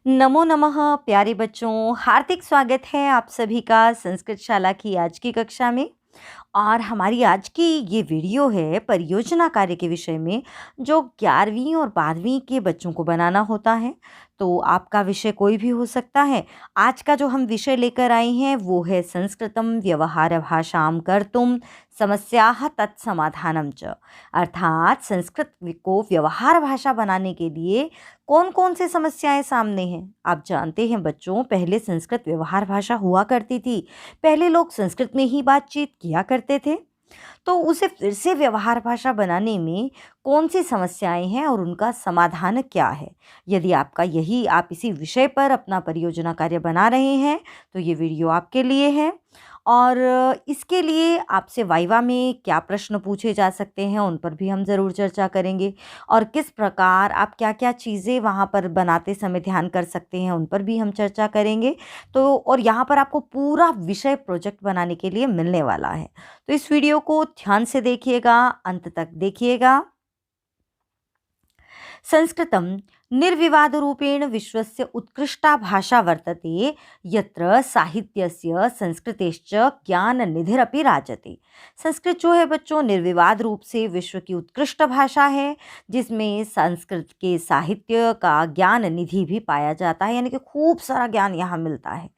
नमो नमः प्यारे बच्चों, हार्दिक स्वागत है आप सभी का संस्कृत शाला की आज की कक्षा में। और हमारी आज की ये वीडियो है परियोजना कार्य के विषय में, जो 11वीं और 12वीं के बच्चों को बनाना होता है। तो आपका विषय कोई भी हो सकता है। आज का जो हम विषय लेकर आए हैं वो है संस्कृतम व्यवहार भाषाम कर्तुम समस्याः तत्समाधानम च। अर्थात संस्कृत को व्यवहार भाषा बनाने के लिए कौन कौन सी समस्याएं सामने हैं। आप जानते हैं बच्चों, पहले संस्कृत व्यवहार भाषा हुआ करती थी। पहले लोग संस्कृत में ही बातचीत किया करते थे। तो उसे फिर से व्यवहार भाषा बनाने में कौन सी समस्याएं हैं और उनका समाधान क्या है। यदि आप इसी विषय पर अपना परियोजना कार्य बना रहे हैं तो ये वीडियो आपके लिए है। और इसके लिए आपसे वाइवा में क्या प्रश्न पूछे जा सकते हैं उन पर भी हम ज़रूर चर्चा करेंगे। और किस प्रकार आप क्या क्या चीज़ें वहाँ पर बनाते समय ध्यान कर सकते हैं उन पर भी हम चर्चा करेंगे। तो और यहाँ पर आपको पूरा विषय प्रोजेक्ट बनाने के लिए मिलने वाला है। तो इस वीडियो को ध्यान से देखिएगा, अंत तक देखिएगा। संस्कृतं निर्विवादरूपेण विश्वस्य उत्कृष्टा भाषा वर्तते, यत्र साहित्यस्य संस्कृतेश्च ज्ञाननिधिरपि राजते। संस्कृत जो है बच्चों निर्विवाद रूप से विश्व की उत्कृष्ट भाषा है, जिसमें संस्कृत के साहित्य का ज्ञान निधि भी पाया जाता है, यानी कि खूब सारा ज्ञान यहाँ मिलता है।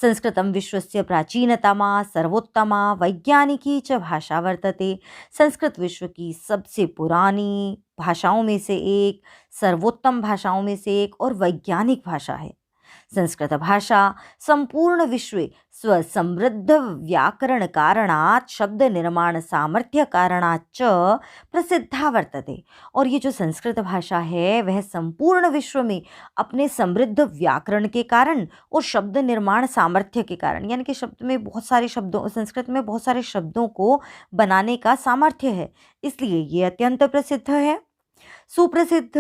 संस्कृतं विश्वस्य प्राचीनतमा सर्वोत्तमा वैज्ञानिकी च भाषा वर्तते। संस्कृत विश्व की सबसे पुरानी भाषाओं में से एक, सर्वोत्तम भाषाओं में से एक और वैज्ञानिक भाषा है। संस्कृत भाषा संपूर्ण विश्वे स्वसमृद्ध व्याकरण कारणात् शब्द निर्माण सामर्थ्य कारणात् च प्रसिद्धा वर्तते। और ये जो संस्कृत भाषा है वह संपूर्ण विश्व में अपने समृद्ध व्याकरण के कारण और शब्द निर्माण सामर्थ्य के कारण, यानी कि संस्कृत में बहुत सारे शब्दों को बनाने का सामर्थ्य है, इसलिए ये अत्यंत प्रसिद्ध है। सुप्रसिद्ध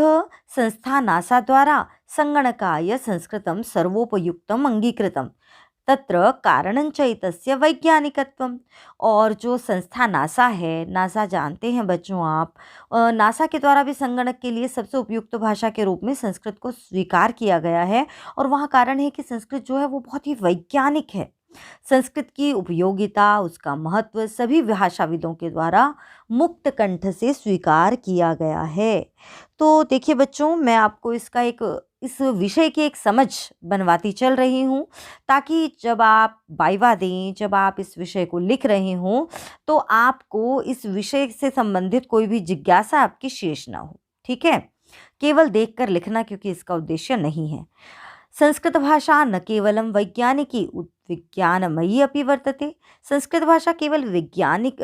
संस्था नासा द्वारा संगणकाय संस्कृतं सर्वोपयुक्तम अंगीकृतम, तत्र कारणञ्च एतस्य वैज्ञानिकत्वम। और जो संस्था नासा है, नासा जानते हैं बच्चों आप, नासा के द्वारा भी संगणक के लिए सबसे उपयुक्त भाषा के रूप में संस्कृत को स्वीकार किया गया है। और वहाँ कारण है कि संस्कृत जो है वो बहुत ही वैज्ञानिक है। संस्कृत की उपयोगिता, उसका महत्व सभी भाषाविदों के द्वारा मुक्त कंठ से स्वीकार किया गया है। तो देखिए बच्चों, मैं आपको इस विषय की एक समझ बनवाती चल रही हूँ, ताकि जब आप वाइवा दें, जब आप इस विषय को लिख रहे हों, तो आपको इस विषय से संबंधित कोई भी जिज्ञासा आपकी शेष ना हो। ठीक है, केवल देखकर लिखना, क्योंकि इसका उद्देश्य नहीं है। संस्कृत भाषा न केवलं विज्ञानमयी अपि वर्तते। संस्कृत भाषा केवल वैज्ञानिक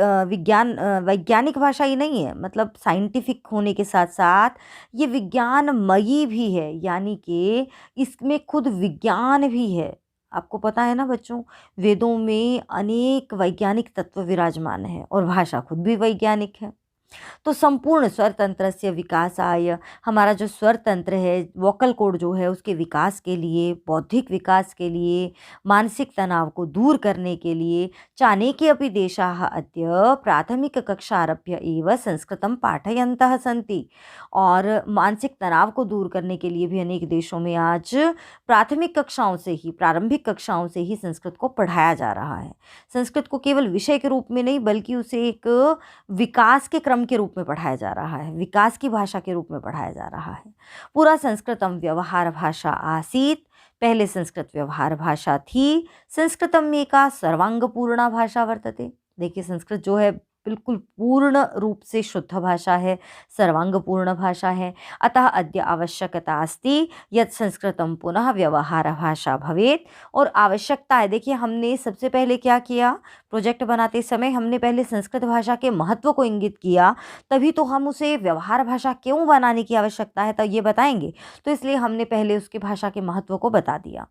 भाषा ही नहीं है, मतलब साइंटिफिक होने के साथ साथ ये विज्ञानमयी भी है, यानी कि इसमें खुद विज्ञान भी है। आपको पता है ना बच्चों, वेदों में अनेक वैज्ञानिक तत्व विराजमान है और भाषा खुद भी वैज्ञानिक है। तो संपूर्ण स्वर तंत्र से विकासाय, हमारा जो स्वर तंत्र है, वोकल कोड जो है, उसके विकास के लिए, बौद्धिक विकास के लिए, मानसिक तनाव को दूर करने के लिए चाणक्य अपि देशाः अद्य प्राथमिक कक्षारभ्य एव संस्कृतं पाठयन्तः सन्ति। और मानसिक तनाव को दूर करने के लिए भी अनेक देशों में आज प्रारंभिक कक्षाओं से ही संस्कृत को पढ़ाया जा रहा है। संस्कृत को केवल विषय के रूप में नहीं, बल्कि उसे एक विकास के क्रम के रूप में पढ़ाया जा रहा है, विकास की भाषा के रूप में पढ़ाया जा रहा है। पूरा संस्कृतम व्यवहार भाषा आसीत, पहले संस्कृत व्यवहार भाषा थी। संस्कृतम एका सर्वांगपूर्णा भाषा वर्तते। देखिए, संस्कृत जो है बिल्कुल पूर्ण रूप से शुद्ध भाषा है, सर्वांगपूर्ण भाषा है। अतः अद्य आवश्यकता अस्ति यत् संस्कृतं पुनः व्यवहार भाषा भवेत्। और आवश्यकता है, देखिए हमने सबसे पहले क्या किया, प्रोजेक्ट बनाते समय हमने पहले संस्कृत भाषा के महत्व को इंगित किया, तभी तो हम उसे व्यवहार भाषा क्यों बनाने की आवश्यकता है तो ये बताएंगे। तो इसलिए हमने पहले उसकी भाषा के महत्व को बता दिया।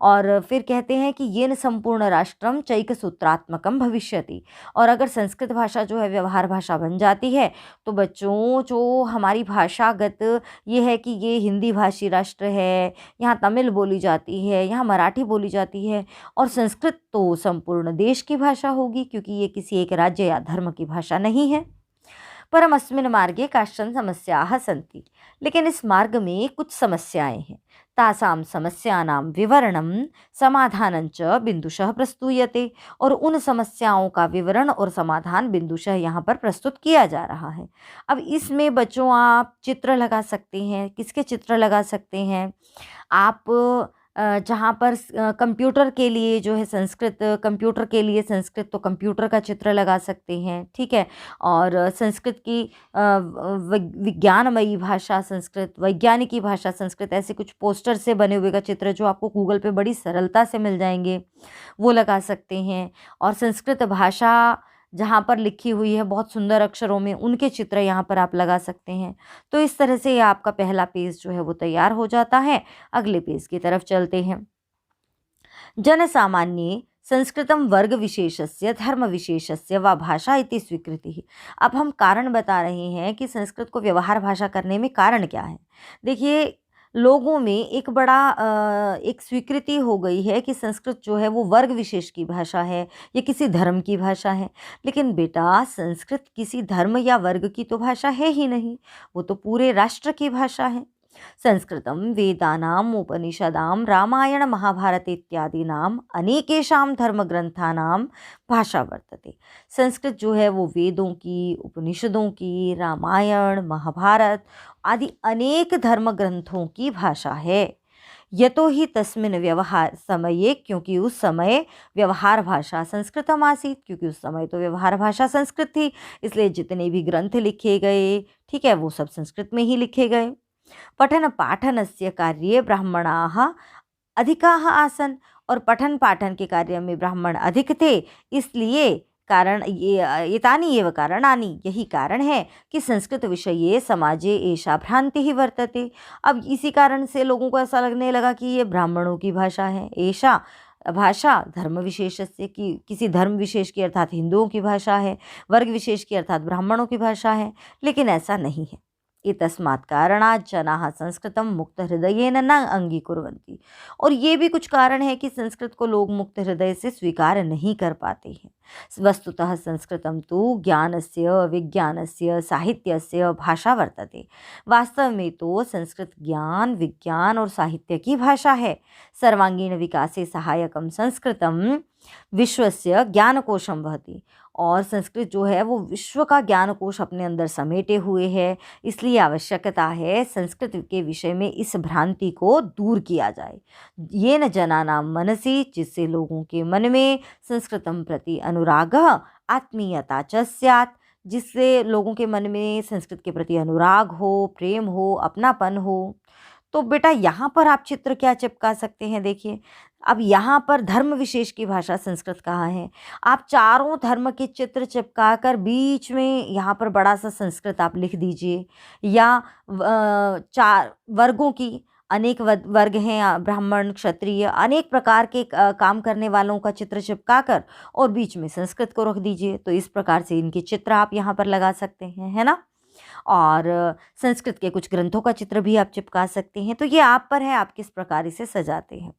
और फिर कहते हैं कि येन संपूर्ण राष्ट्रम चैक सूत्रात्मकम भविष्यति। और अगर संस्कृत भाषा जो है व्यवहार भाषा बन जाती है तो बच्चों, जो हमारी भाषागत ये है कि ये हिंदी भाषी राष्ट्र है, यहाँ तमिल बोली जाती है, यहाँ मराठी बोली जाती है, और संस्कृत तो संपूर्ण देश की भाषा होगी, क्योंकि ये किसी एक राज्य या धर्म की भाषा नहीं है। परमस्मिन् मार्गे काश्चन समस्याः सन्ति। लेकिन इस मार्ग में कुछ समस्याएं हैं। तासां समस्यानां विवरणं समाधानं च बिंदुशः प्रस्तूयते। और उन समस्याओं का विवरण और समाधान बिंदुशः यहाँ पर प्रस्तुत किया जा रहा है। अब इसमें बच्चों आप चित्र लगा सकते हैं। किसके चित्र लगा सकते हैं आप? जहाँ पर कंप्यूटर के लिए जो है संस्कृत, कंप्यूटर के लिए संस्कृत, तो कंप्यूटर का चित्र लगा सकते हैं, ठीक है। और संस्कृत की विज्ञानमयी भाषा संस्कृत, वैज्ञानिकी भाषा संस्कृत, ऐसे कुछ पोस्टर से बने हुए का चित्र जो आपको गूगल पे बड़ी सरलता से मिल जाएंगे, वो लगा सकते हैं। और संस्कृत भाषा जहाँ पर लिखी हुई है बहुत सुंदर अक्षरों में, उनके चित्र यहाँ पर आप लगा सकते हैं। तो इस तरह से ये आपका पहला पेज जो है वो तैयार हो जाता है। अगले पेज की तरफ चलते हैं। जनसामान्ये संस्कृतं वर्ग विशेषस्य धर्म विशेषस्य व भाषा इति स्वीकृति। अब हम कारण बता रहे हैं कि संस्कृत को व्यवहार भाषा करने में कारण क्या है। देखिए, लोगों में एक बड़ा एक स्वीकृति हो गई है कि संस्कृत जो है वो वर्ग विशेष की भाषा है या किसी धर्म की भाषा है। लेकिन बेटा, संस्कृत किसी धर्म या वर्ग की तो भाषा है ही नहीं, वो तो पूरे राष्ट्र की भाषा है। संस्कृतं वेदानाम् उपनिषदां रामायण महाभारत इत्यादीनाम् अनेकेषां धर्मग्रंथानां भाषा वर्तते। संस्कृत जो है वो वेदों की, उपनिषदों की, रामायण, महाभारत आदि अनेक धर्म ग्रंथों की भाषा है। यतो हि तस्मिन् व्यवहार समये, क्योंकि उस समय व्यवहार भाषा संस्कृतम आसीत्, क्योंकि उस समय तो व्यवहार भाषा संस्कृत थी, इसलिए जितने भी ग्रंथ लिखे गए, ठीक है, वो सब संस्कृत में ही लिखे गए। पठन पाठनस्य कार्ये ब्राह्मणाः अधिकाः आसन्, और पठन पाठन के कार्य में ब्राह्मण अधिक थे। इसलिए कारण ये एतानि एव कारणानि, यही कारण है कि संस्कृत विषये समाजे एषा भ्रांति ही वर्तते। अब इसी कारण से लोगों को ऐसा लगने लगा कि ये ब्राह्मणों की भाषा है। एषा भाषा धर्म विशेषस्य की, किसी धर्म विशेष की अर्थात हिंदुओं की भाषा है, वर्ग विशेष की अर्थात ब्राह्मणों की भाषा है। लेकिन ऐसा नहीं है। एतस्मात् कारणात् जनाः संस्कृतं मुक्त हृदयेन न अंगीकुर्वन्ति। और ये भी कुछ कारण है कि संस्कृत को लोग मुक्त हृदय से स्वीकार नहीं कर पाते हैं। वस्तुतः संस्कृतं तु ज्ञानस्य, विज्ञानस्य, साहित्यस्य भाषा वर्तते। वास्तव में तो संस्कृत ज्ञान, विज्ञान और साहित्य की भाषा है। सर्वांगीण विकासे सहायकं संस्कृतं विश्वस्य ज्ञानकोशं वहति। और संस्कृत जो है वो विश्व का ज्ञानकोश अपने अंदर समेटे हुए है। इसलिए आवश्यकता है संस्कृत के विषय में इस भ्रांति को दूर किया जाए। ये न जनानां मनसि, जिससे लोगों के मन में संस्कृतं प्रति अनुरागः आत्मीयता च स्यात्, जिससे लोगों के मन में संस्कृत के प्रति अनुराग हो, प्रेम हो, अपनापन हो। तो बेटा, यहाँ पर आप चित्र क्या चिपका सकते हैं? देखिए, अब यहाँ पर धर्म विशेष की भाषा संस्कृत कहाँ है? आप चारों धर्म के चित्र चिपका कर बीच में यहाँ पर बड़ा सा संस्कृत आप लिख दीजिए। या चार वर्गों की, अनेक वर्ग हैं, ब्राह्मण, क्षत्रिय, अनेक प्रकार के काम करने वालों का चित्र चिपका कर और बीच में संस्कृत को रख दीजिए। तो इस प्रकार से इनके चित्र आप यहाँ पर लगा सकते हैं, है ना। और संस्कृत के कुछ ग्रंथों का चित्र भी आप चिपका सकते हैं। तो ये आप पर है, आप किस प्रकार इसे सजाते हैं।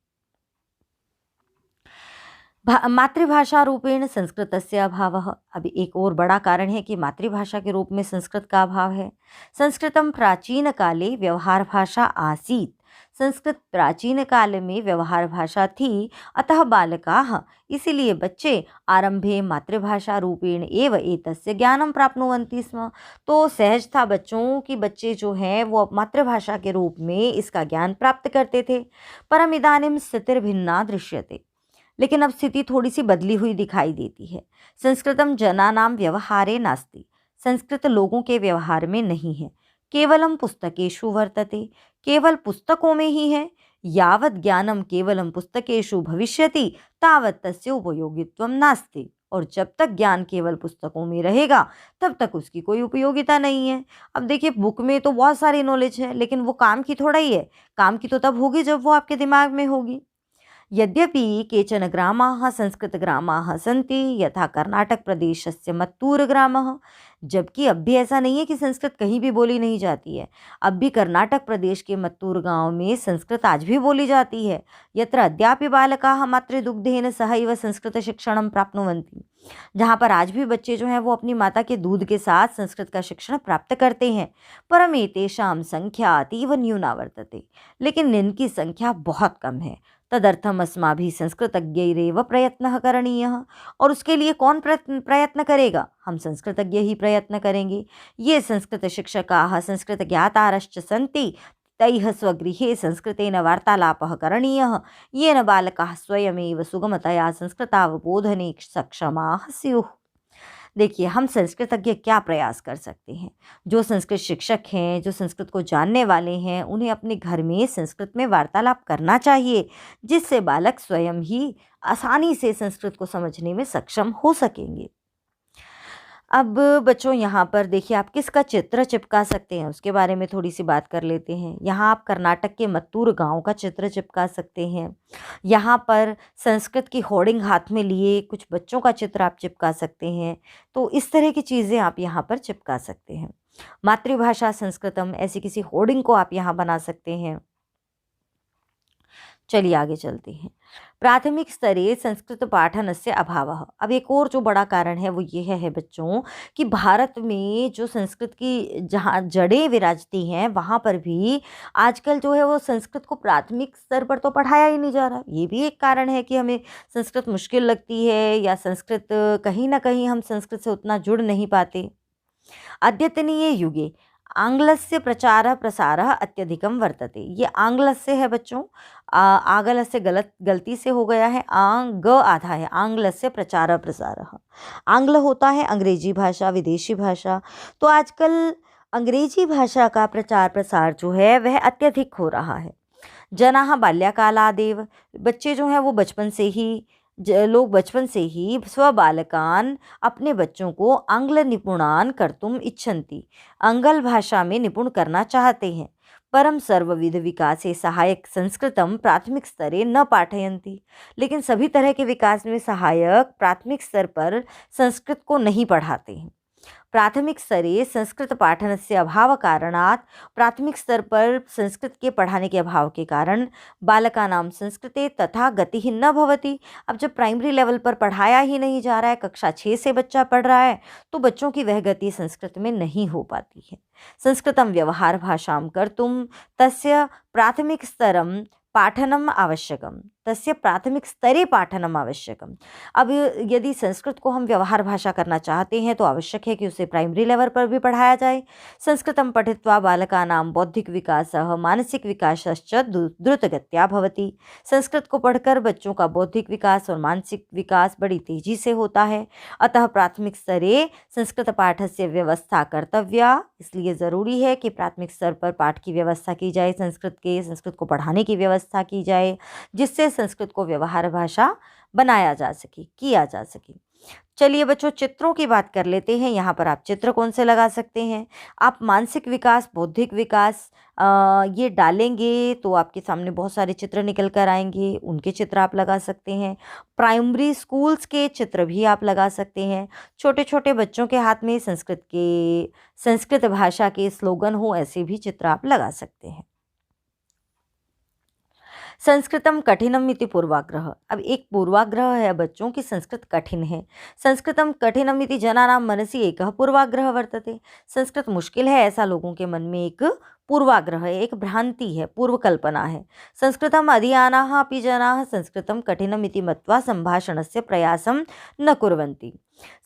मातृभाषा रूपेण संस्कृतस्य अभावः। अब एक और बड़ा कारण है कि मातृभाषा के रूप में संस्कृत का अभाव है। संस्कृतं प्राचीन काले व्यवहार भाषा आसीत्। संस्कृत प्राचीन काल में व्यवहार भाषा थी, अतः बालकाः, इसीलिए बच्चे आरंभे मातृभाषा रूपेण एव एतस्य ज्ञानं प्राप्नुवन्ति स्म। तो सहज था बच्चों कि बच्चे जो हैं वो मातृभाषा के रूप में इसका ज्ञान प्राप्त करते थे। परम इदानीं स्थितिर्भिन्ना दृश्यते। लेकिन अब स्थिति थोड़ी सी बदली हुई दिखाई देती है। संस्कृतम जनानां व्यवहारे नास्ति। संस्कृत लोगों के व्यवहार में नहीं है। केवलम पुस्तकेषु वर्तते। केवल पुस्तकों में ही है। यावत् ज्ञानम केवलम पुस्तकेषु भविष्यति तावत् तस्य उपयोगित्वं नास्ति। और जब तक ज्ञान केवल पुस्तकों में रहेगा तब तक उसकी कोई उपयोगिता नहीं है। अब देखिए, बुक में तो बहुत सारी नॉलेज है, लेकिन वो काम की थोड़ा ही है। काम की तो तब होगी जब वो आपके दिमाग में होगी। यद्यपि केचन ग्रामाः संस्कृतग्रामाः सन्ति, यथा कर्नाटक प्रदेशस्य मत्तूर ग्रामः। जबकि अब भी ऐसा नहीं है कि संस्कृत कहीं भी बोली नहीं जाती है। अब भी कर्नाटक प्रदेश के मत्तूर गांव में संस्कृत आज भी बोली जाती है। यत्र अद्यापि बालकाः मातृदुग्धेन सहैव संस्कृत शिक्षणं प्राप्नुवन्ति। जहाँ पर आज भी बच्चे जो हैं वो अपनी माता के दूध के साथ संस्कृत का शिक्षण प्राप्त करते हैं। परमेतेषां संख्या अतीव न्यूना वर्तते, लेकिन इनकी संख्या बहुत कम है। तदर्थम अस्माभिः संस्कृतज्ञैरेव प्रयत्नः करणीयः। और उसके लिए कौन प्रयत्न करेगा? हम संस्कृतज्ञ ही प्रयत्न करेंगे। ये संस्कृत शिक्षकाः संस्कृत ज्ञातारश्च सन्ति, तैः स्वगृहे संस्कृतेन वार्तालापः करणीयः, येन बालकाः स्वयमेव सुगमतया संस्कृतावबोधने सक्षमाः स्युः। देखिए, हम संस्कृतज्ञ क्या प्रयास कर सकते हैं? जो संस्कृत शिक्षक हैं, जो संस्कृत को जानने वाले हैं, उन्हें अपने घर में संस्कृत में वार्तालाप करना चाहिए, जिससे बालक स्वयं ही आसानी से संस्कृत को समझने में सक्षम हो सकेंगे। अब बच्चों, यहाँ पर देखिए, आप किसका चित्र चिपका सकते हैं उसके बारे में थोड़ी सी बात कर लेते हैं। यहाँ आप कर्नाटक के मत्तूर गांव का चित्र चिपका सकते हैं। यहाँ पर संस्कृत की होर्डिंग हाथ में लिए कुछ बच्चों का चित्र आप चिपका सकते हैं। तो इस तरह की चीज़ें आप यहाँ पर चिपका सकते हैं। मातृभाषा संस्कृतम, ऐसी किसी होर्डिंग को आप यहाँ बना सकते हैं। चलिए आगे चलते हैं। प्राथमिक स्तरे संस्कृत पाठनस्य अभावः। अब एक और जो बड़ा कारण है वो ये है बच्चों, कि भारत में जो संस्कृत की जहाँ जड़ें विराजती हैं, वहाँ पर भी आजकल जो है वो संस्कृत को प्राथमिक स्तर पर तो पढ़ाया ही नहीं जा रहा। ये भी एक कारण है कि हमें संस्कृत मुश्किल लगती है, या संस्कृत कहीं ना कहीं हम संस्कृत से उतना जुड़ नहीं पाते। अद्यतनीये युगे आंग्लस्य प्रचारः प्रसारः अत्यधिकं वर्तते। ये आंग्लस्य है बच्चों, आंग्लस्य गलती से हो गया है, ग आधा है, आंग्लस्य प्रचारः प्रसारः। आंग्ल होता है अंग्रेजी भाषा, विदेशी भाषा। तो आजकल अंग्रेजी भाषा का प्रचार प्रसार जो है वह अत्यधिक हो रहा है। जनाः बाल्यकालादेव, बच्चे जो हैं वो बचपन से ही लोग बचपन से ही स्वबालकान, अपने बच्चों को आंग्ल निपुणान कर्तुम इच्छन्ति, आंग्ल भाषा में निपुण करना चाहते हैं। परम सर्वविध विकासे सहायक संस्कृतम प्राथमिक स्तरे न पाठयन्ति, लेकिन सभी तरह के विकास में सहायक प्राथमिक स्तर पर संस्कृत को नहीं पढ़ाते हैं। प्राथमिक स्तरे संस्कृत पाठनस्य अभाव कारणात्, प्राथमिक स्तर पर संस्कृत के पढ़ाने के अभाव के कारण बालकानां संस्कृते तथा गतिः न भवति। अब जब प्राइमरी लेवल पर पढ़ाया ही नहीं जा रहा है, कक्षा 6 से बच्चा पढ़ रहा है, तो बच्चों की वह गति संस्कृत में नहीं हो पाती है। संस्कृतं व्यवहार भाषां कर्तुं तस्य प्राथमिक स्तरं पाठनम आवश्यकम, तस्य प्राथमिक स्तरे पाठनम आवश्यकम। अब यदि संस्कृत को हम व्यवहार भाषा करना चाहते हैं तो आवश्यक है कि उसे प्राइमरी लेवल पर भी पढ़ाया जाए। संस्कृतं पठित्वा बालकानां बौद्धिक विकासः मानसिक विकासश्च द्रुतगत्या भवति। संस्कृत को पढ़कर बच्चों का बौद्धिक विकास और मानसिक विकास बड़ी तेजी से होता है। अतः प्राथमिक स्तरे संस्कृत पाठस्य व्यवस्था कर्तव्या, इसलिए ज़रूरी है कि प्राथमिक स्तर पर पाठ की व्यवस्था की जाए, संस्कृत को पढ़ाने की व्यवस्था की जाए, जिससे संस्कृत को व्यवहार भाषा बनाया जा सके, किया जा सके। चलिए बच्चों, चित्रों की बात कर लेते हैं। यहाँ पर आप चित्र कौन से लगा सकते हैं? आप मानसिक विकास, बौद्धिक विकास ये डालेंगे तो आपके सामने बहुत सारे चित्र निकल कर आएंगे, उनके चित्र आप लगा सकते हैं। प्राइमरी स्कूल्स के चित्र भी आप लगा सकते हैं। छोटे छोटे बच्चों के हाथ में संस्कृत भाषा के स्लोगन हो, ऐसे भी चित्र आप लगा सकते हैं। संस्कृतम कठिनम इति पूर्वाग्रह। अब एक पूर्वाग्रह है बच्चों की संस्कृत कठिन है। संस्कृतम कठिनम इति जनानां मनसि एकः पूर्वाग्रह वर्तते। संस्कृत मुश्किल है, ऐसा लोगों के मन में एक पूर्वाग्रह है, एक भ्रांति है, पूर्व कल्पना है। संस्कृतम अधियानाः अपि जनाः संस्कृतम कठिनम इति मत्वा संभाषणस्य प्रयासं न कुर्वन्ति।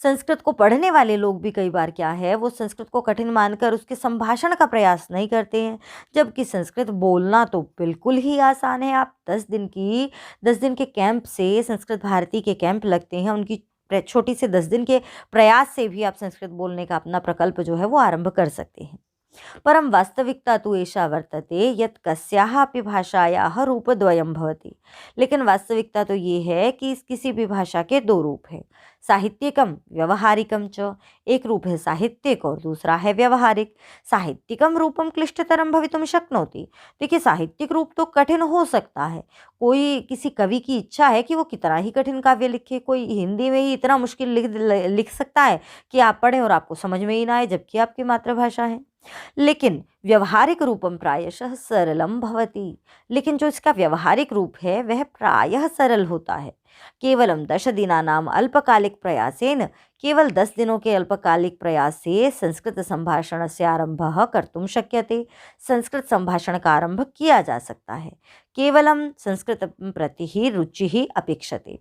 संस्कृत को पढ़ने वाले लोग भी कई बार क्या है, वो संस्कृत को कठिन मानकर उसके संभाषण का प्रयास नहीं करते हैं, जबकि संस्कृत बोलना तो बिल्कुल ही आसान है। आप 10 दिन के कैंप से, संस्कृत भारती के कैंप लगते हैं, उनकी छोटी से 10 दिन के प्रयास से भी आप संस्कृत बोलने का अपना प्रकल्प जो है वो आरंभ कर सकते हैं। परम वास्तविकता तु एषा वर्तते यत् कस्याः अपि भाषायाः रूपद्वयं भवति। लेकिन वास्तविकता तो ये है कि इस किसी भी भाषा के दो रूप हैं, साहित्यिकम व्यवहारिकम च। एक रूप है साहित्यिक और दूसरा है व्यवहारिक। साहित्यिकम रूपम क्लिष्टतरम भवितुम शक्नोति। देखिए, साहित्यिक रूप तो कठिन हो सकता है। कोई किसी कवि की इच्छा है कि वो कितना ही कठिन काव्य लिखे, कोई हिंदी में ही इतना मुश्किल लिख सकता है कि आप पढ़ें और आपको समझ में ही ना आए, जबकि आपकी मातृभाषा है। लेकिन व्यवहारिक रूपम प्रायशः सरलम भवति। लेकिन जो इसका व्यवहारिक रूप है वह प्रायः सरल होता है। केवलम 10 दिनानाम अल्पकालिक प्रयासेन, केवल 10 दिनों के अल्पकालिक प्रयास से संस्कृत संभाषणस्य आरंभः कर्तुं शक्यते। संस्कृत संभाषण का आरंभ किया जा सकता है। केवलम संस्कृत प्रति ही रुचि ही अपेक्षते।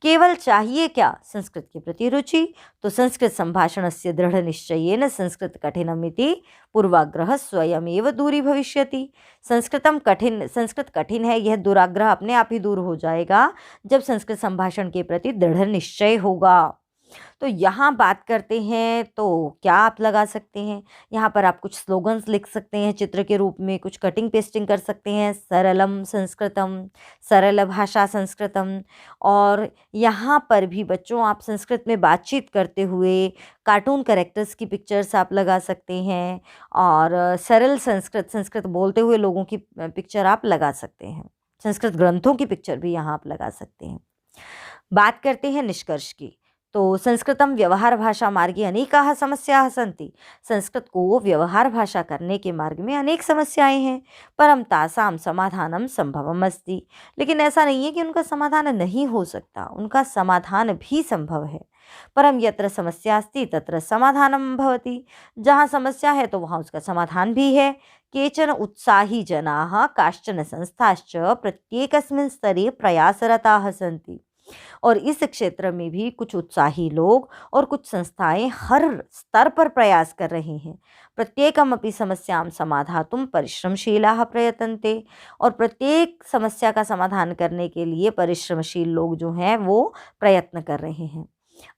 केवल चाहिए क्या? संस्कृत के प्रति रुचि। तो संस्कृत संभाषणस्य दृढ़ निश्चयेन संस्कृत कठिनमिति पूर्वाग्रह स्वयमेव दूरी भविष्यति। संस्कृत कठिन है, यह दुराग्रह अपने आप ही दूर हो जाएगा जब संस्कृत संभाषण के प्रति दृढ़ निश्चय होगा। तो यहाँ बात करते हैं तो क्या आप लगा सकते हैं? यहाँ पर आप कुछ स्लोगन्स लिख सकते हैं चित्र के रूप में, कुछ कटिंग पेस्टिंग कर सकते हैं। सरलम संस्कृतम, सरल भाषा संस्कृतम। और यहाँ पर भी बच्चों आप संस्कृत में बातचीत करते हुए कार्टून कैरेक्टर्स की पिक्चर्स आप लगा सकते हैं। और सरल संस्कृत, संस्कृत बोलते हुए लोगों की पिक्चर आप लगा सकते हैं। संस्कृत ग्रंथों की पिक्चर भी यहाँ आप लगा सकते हैं। बात करते हैं निष्कर्ष की। तो संस्कृतं व्यवहार भाषा मार्गे अनेकाः समस्याः सन्ति। संस्कृत को व्यवहार भाषा करने के मार्ग में अनेक समस्याएं हैं, परम तासाम समाधानम संभवम अस्ति। लेकिन ऐसा नहीं है कि उनका समाधान नहीं हो सकता, उनका समाधान भी संभव है। परम यत्र समस्या अस्ति तत्र समाधानम भवति। जहाँ समस्या है तो वहाँ उसका समाधान भी है। केचन उत्साही जनाः काश्चन संस्थाश्च प्रत्येकस्मिन् स्तरे प्रयासरताः सन्ति। और इस क्षेत्र में भी कुछ उत्साही लोग और कुछ संस्थाएं हर स्तर पर प्रयास कर रही हैं। प्रत्येकमपि समस्यां समाधातुं परिश्रमशीलाः प्रयतन्ते। और प्रत्येक समस्या का समाधान करने के लिए परिश्रमशील लोग जो हैं वो प्रयत्न कर रहे हैं।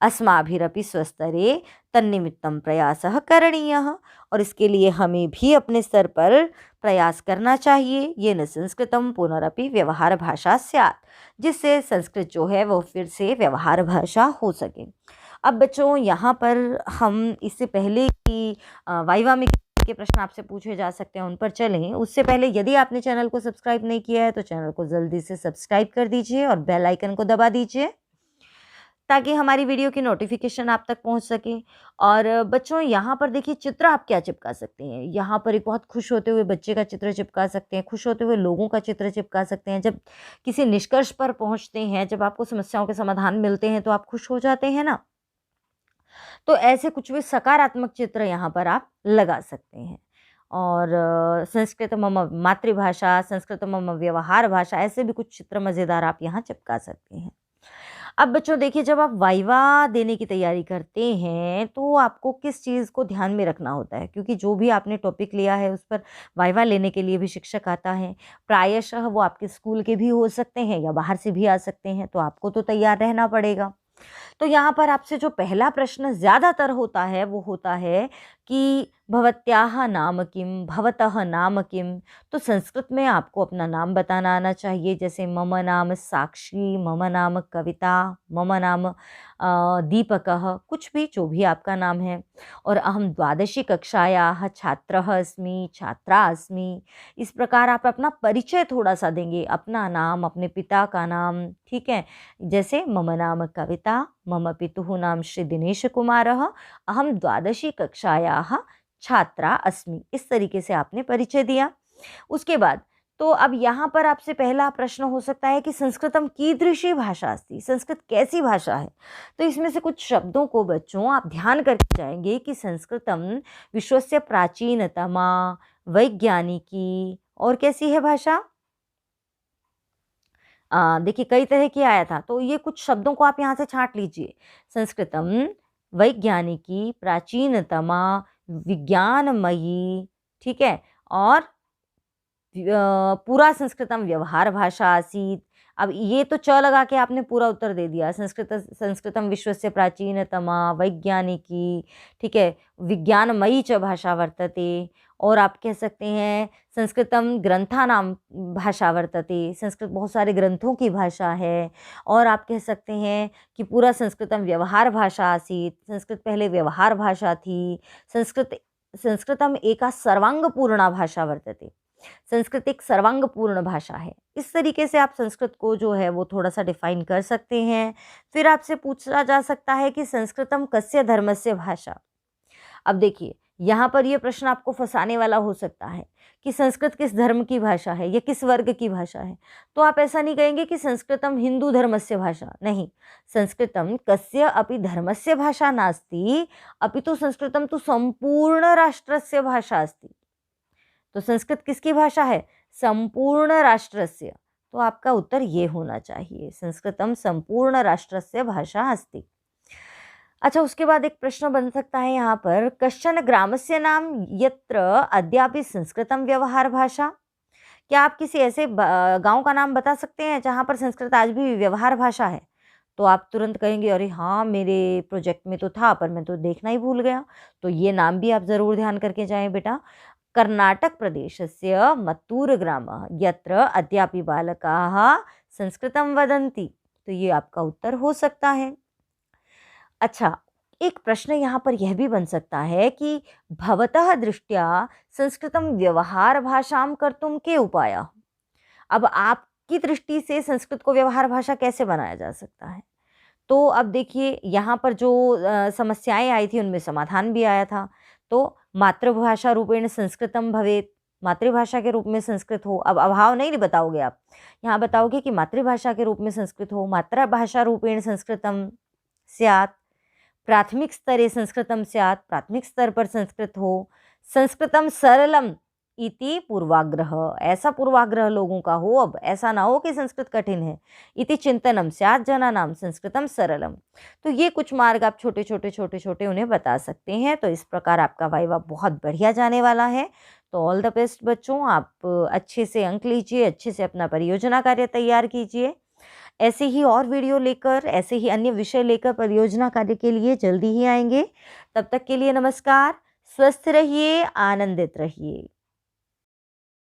अस्माभिरपि स्वस्तरे तन्निमित्तं प्रयासः करणीयः। और इसके लिए हमें भी अपने स्तर पर प्रयास करना चाहिए। ये न संस्कृतम पुनरपि व्यवहार भाषा स्यात्, जिससे संस्कृत जो है वो फिर से व्यवहार भाषा हो सके। अब बच्चों यहाँ पर हम इससे पहले कि वाइवा में के प्रश्न आपसे पूछे जा सकते हैं उन पर चलें, उससे पहले यदि आपने चैनल को सब्सक्राइब नहीं किया है तो चैनल को जल्दी से सब्सक्राइब कर दीजिए और बेल आइकन को दबा दीजिए ताकि हमारी वीडियो की नोटिफिकेशन आप तक पहुंच सके। और बच्चों यहाँ पर देखिए चित्र आप क्या चिपका सकते हैं। यहाँ पर एक बहुत खुश होते हुए बच्चे का चित्र चिपका सकते हैं, खुश होते हुए लोगों का चित्र चिपका सकते हैं। जब किसी निष्कर्ष पर पहुँचते हैं, जब आपको समस्याओं के समाधान मिलते हैं तो आप खुश हो जाते हैं ना। तो ऐसे कुछ भी सकारात्मक चित्र यहाँ पर आप लगा सकते हैं। और संस्कृत मम मातृभाषा, संस्कृत मम व्यवहार भाषा, ऐसे भी कुछ चित्र मज़ेदार आप यहाँ चिपका सकते हैं। अब बच्चों देखिए, जब आप वाइवा देने की तैयारी करते हैं तो आपको किस चीज़ को ध्यान में रखना होता है, क्योंकि जो भी आपने टॉपिक लिया है उस पर वाइवा लेने के लिए भी शिक्षक आता है। प्रायशः वो आपके स्कूल के भी हो सकते हैं या बाहर से भी आ सकते हैं, तो आपको तो तैयार रहना पड़ेगा। तो यहाँ पर आपसे जो पहला प्रश्न ज़्यादातर होता है वो होता है कि भवत्याः नाम किम, भवतः नाम किम। तो संस्कृत में आपको अपना नाम बताना आना चाहिए, जैसे मम नाम साक्षी, मम नाम कविता, मम नाम दीपकः, कुछ भी जो भी आपका नाम है। और अहम द्वादशी कक्षायाः छात्रः अस्मि, छात्रा अस्मि। इस प्रकार आप अपना परिचय थोड़ा सा देंगे, अपना नाम, अपने पिता का नाम, ठीक है। जैसे मम नाम कविता, मम पितुः नाम श्री दिनेश कुमारः, अहम द्वादशी कक्षायाः छात्रा अस्मि। इस तरीके से आपने परिचय दिया। उसके बाद तो अब यहाँ पर आपसे पहला प्रश्न हो सकता है कि संस्कृतम कीदृशी भाषा अस्ति, संस्कृत कैसी भाषा है। तो इसमें से कुछ शब्दों को बच्चों आप ध्यान करके जाएंगे कि संस्कृतम विश्वस्य प्राचीनतमा, वैज्ञानिकी और कैसी है भाषा। देखिए कई तरह की आया था, तो ये कुछ शब्दों को आप यहाँ से छांट लीजिए। संस्कृतम वैज्ञानिकी, प्राचीनतमा, विज्ञानमयी, ठीक है। और पूरा संस्कृतम व्यवहार भाषा आसीत। अब ये तो च लगा के आपने पूरा उत्तर दे दिया। संस्कृतम विश्वस्य प्राचीनतमा, वैज्ञानिकी, ठीक है, विज्ञानमयी च भाषा वर्तते। और आप कह सकते हैं संस्कृतम ग्रंथानाम भाषा वर्तते, संस्कृत बहुत सारे ग्रंथों की भाषा है। और आप कह सकते हैं कि पूरा संस्कृतम व्यवहार भाषा आसीत, संस्कृत पहले व्यवहार भाषा थी। संस्कृतम एका सर्वांगपूर्णा भाषा वर्तते, संस्कृत एक सर्वांगपूर्ण भाषा है। इस तरीके से आप संस्कृत को जो है वो थोड़ा सा डिफाइन कर सकते हैं। फिर आपसे पूछा जा सकता है कि संस्कृतम कस्य धर्मस्य भाषा। अब देखिए यहाँ पर ये प्रश्न आपको फंसाने वाला हो सकता है कि संस्कृत किस धर्म की भाषा है या किस वर्ग की भाषा है। तो आप ऐसा नहीं कहेंगे कि संस्कृतम हिंदू धर्मस्य भाषा, नहीं, संस्कृतम कस्य अपि धर्मस्य भाषा नास्ति, अपितु संस्कृतम तो संपूर्ण राष्ट्रस्य भाषा अस्ति। तो संस्कृत किसकी भाषा है? संपूर्ण राष्ट्रस्य। तो आपका उत्तर ये होना चाहिए, संस्कृतम संपूर्ण राष्ट्रस्य भाषा अस्ति। अच्छा, उसके बाद एक प्रश्न बन सकता है यहाँ पर, कश्चन ग्रामस्य नाम यत्र अद्यापि संस्कृतम व्यवहार भाषा। क्या आप किसी ऐसे गांव का नाम बता सकते हैं जहाँ पर संस्कृत आज भी व्यवहार भाषा है? तो आप तुरंत कहेंगे अरे हाँ, मेरे प्रोजेक्ट में तो था पर मैं तो देखना ही भूल गया। तो ये नाम भी आप ज़रूर ध्यान करके जाएं बेटा। कर्नाटक प्रदेशस्य मत्तूर ग्राम यत्र अद्यापि बालकाः संस्कृतं वदन्ति। तो ये आपका उत्तर हो सकता है। अच्छा, एक प्रश्न यहाँ पर यह भी बन सकता है कि भवतः दृष्ट्या संस्कृतं व्यवहार भाषां कर्तुं के उपायाः। अब आपकी दृष्टि से संस्कृत को व्यवहार भाषा कैसे बनाया जा सकता है? तो अब देखिए, यहाँ पर जो समस्याएं आई थी उनमें समाधान भी आया था। तो मातृभाषा रूपेण संस्कृतम भवेत, मातृभाषा के रूप में संस्कृत हो। अब अभाव नहीं बताओगे आप, यहाँ बताओगे कि मातृभाषा के रूप में संस्कृत हो, मातृभाषा रूपेण संस्कृतम स्यात्, प्राथमिक स्तरे संस्कृतम स्यात्, प्राथमिक स्तर पर संस्कृत हो, संस्कृतम सरलम इति पूर्वाग्रह, ऐसा पूर्वाग्रह लोगों का हो। अब ऐसा ना हो कि संस्कृत कठिन है। इति चिंतनम स्यात् जनानां संस्कृतम सरलम। तो ये कुछ मार्ग आप छोटे छोटे उन्हें बता सकते हैं। तो इस प्रकार आपका वाइवा बहुत बढ़िया जाने वाला है। तो ऑल द बेस्ट बच्चों, आप अच्छे से अंक लीजिए, अच्छे से अपना परियोजना कार्य तैयार कीजिए। ऐसे ही और वीडियो लेकर, ऐसे ही अन्य विषय लेकर परियोजना कार्य के लिए जल्दी ही आएंगे। तब तक के लिए नमस्कार, स्वस्थ रहिए, आनंदित रहिए।